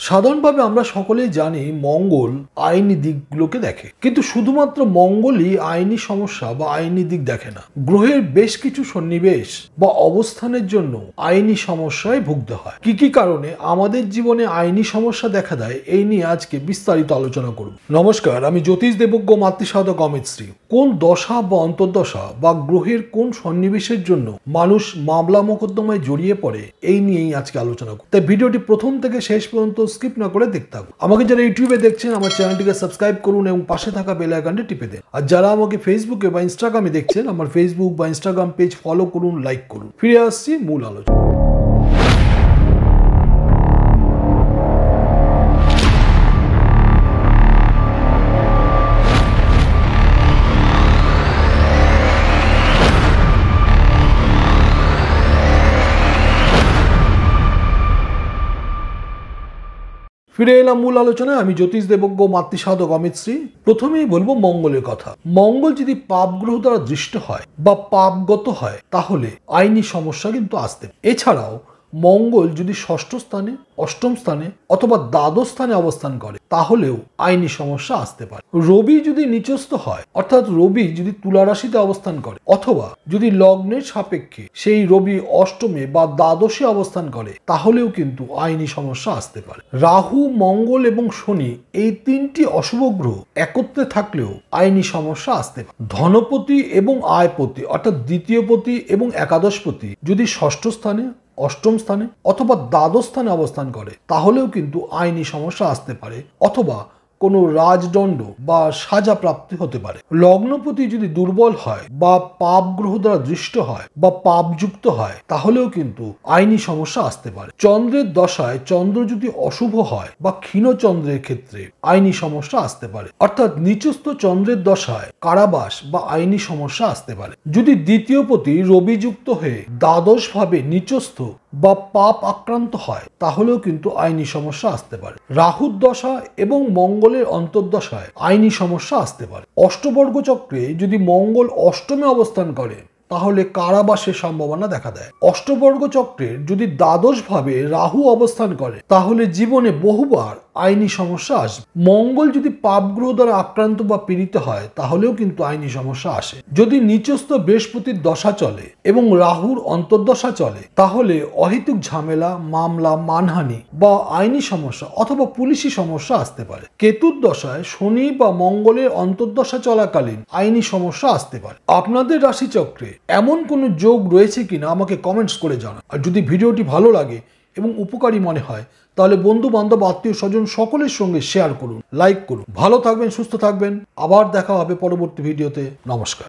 সাধারণভাবে আমরা সকলেই জানি মঙ্গল আইনি দিকগুলোকে দেখে, কিন্তু শুধুমাত্র মঙ্গলই আইনি সমস্যা বা আইনি দিক দেখে না। গ্রহের বেশ কিছু সন্নিবেশ বা অবস্থানের জন্য আইনি সমস্যায় ভুগতে হয়। কি কি কারণে আমাদের জীবনে আইনি সমস্যা দেখা দেয়, এই নিয়ে আজকে বিস্তারিত আলোচনা করব। নমস্কার, আমি জ্যোতিষ দেবজ্ঞ মাতৃসাধক অমিত শ্রী। কোন দশা বা অন্তর্দশা বা গ্রহের কোন সন্নিবেশের জন্য মানুষ মামলা মোকদ্দমায় জড়িয়ে পড়ে, এই নিয়েই আজকে আলোচনা করব। তাই ভিডিওটি প্রথম থেকে শেষ পর্যন্ত স্কিপ না করে দেখতে থাকুন। আমাকে যারা ইউটিউবে দেখছেন, আমার চ্যানেলটিকে সাবস্ক্রাইব করুন এবং পাশে থাকা বেল আইকনটি টিপে দেন। আর যারা আমাকে ফেসবুকে বা ইনস্টাগ্রামে দেখছেন, আমার ফেসবুক বা ইনস্টাগ্রাম পেজ ফলো করুন, লাইক করুন। ফিরে আসছি মূল আলোচনা। ফিরে এলাম মূল আলোচনায়। আমি জ্যোতিষ দেবজ্ঞ মাতৃসাধক অমিত শ্রী। প্রথমেই বলবো মঙ্গলের কথা। মঙ্গল যদি পাপ গ্রহ দ্বারা দৃষ্ট হয় বা পাপগত হয়, তাহলে আইনি সমস্যা কিন্তু আসতে। এছাড়াও মঙ্গল যদি ষষ্ঠ স্থানে, অষ্টম স্থানে অথবা দ্বাদশ স্থানে অবস্থান করে, তাহলেও আইনি সমস্যা আসতে পারে। রবি যদি নিচস্থ হয়, অর্থাৎ রবি যদি তুলা রাশিতে অবস্থান করে, অথবা যদি লগ্নের সাপেক্ষে সেই রবি অষ্টমে বা দ্বাদশে অবস্থান করে, তাহলেও কিন্তু আইনি সমস্যা আসতে পারে। রাহু, মঙ্গল এবং শনি এই তিনটি অশুভ গ্রহ একত্রে থাকলেও আইনি সমস্যা আসতে পারে। ধনপতি এবং আয়পতি অর্থাৎ দ্বিতীয়পতি এবং একাদশপতি যদি ষষ্ঠ স্থানে, অষ্টম স্থানে অথবা দ্বাদশ স্থানে অবস্থান করে, তাহলেও কিন্তু আইনি সমস্যা আসতে পারে, অথবা কোনো রাজদণ্ড বা সাজা প্রাপ্তি হতে পারে। লগ্নপতি যদি দুর্বল হয় বা পাপ গ্রহ দ্বারা দৃষ্ট হয় বা পাপযুক্ত হয়, তাহলেও কিন্তু আইনি সমস্যা আসতে পারে। চন্দ্রের দশায় চন্দ্র যদি অশুভ হয় বা ক্ষীণ চন্দ্রের ক্ষেত্রে আইনি সমস্যা আসতে পারে, অর্থাৎ নিচস্থ চন্দ্রের দশায় কারাবাস বা আইনি সমস্যা আসতে পারে। যদি দ্বিতীয়পতি রবিযুক্ত হয়ে দ্বাদশ ভাবে নিচস্থ বা পাপ আক্রান্ত হয়, তাহলেও কিন্তু আইনি সমস্যা আসতে পারে। রাহুর দশা এবং মঙ্গলের অন্তর্দশায় আইনি সমস্যা আসতে পারে। অষ্টবর্গ চক্রে যদি মঙ্গল অষ্টমে অবস্থান করে, তাহলে কারাবাসের সম্ভাবনা দেখা দেয়। অষ্টবর্গ চক্রের যদি দ্বাদশ ভাবে রাহু অবস্থান করে, তাহলে জীবনে বহুবার আইনি সমস্যা আসবে। মঙ্গল যদি পাপ গ্রহ দ্বারা আক্রান্ত বা পীড়িত হয়, তাহলেও কিন্তু আইনি সমস্যা আসে। যদি নিচস্থ বৃহস্পতির দশা চলে এবং রাহুর অন্তর্দশা চলে, তাহলে অহেতুক ঝামেলা, মামলা, মানহানি বা আইনি সমস্যা অথবা পুলিশি সমস্যা আসতে পারে। কেতুর দশায় শনি বা মঙ্গলের অন্তর্দশা চলাকালীন আইনি সমস্যা আসতে পারে। আপনাদের রাশিচক্রে এমন কোনো যোগ রয়েছে কিনা আমাকে কমেন্টস করে জানান। আর যদি ভিডিওটি ভালো লাগে এবং উপকারী মনে হয়, তাহলে বন্ধু বান্ধব, আত্মীয় স্বজন সকলের সঙ্গে শেয়ার করুন, লাইক করুন। ভালো থাকবেন, সুস্থ থাকবেন। আবার দেখা হবে পরবর্তী ভিডিওতে। নমস্কার।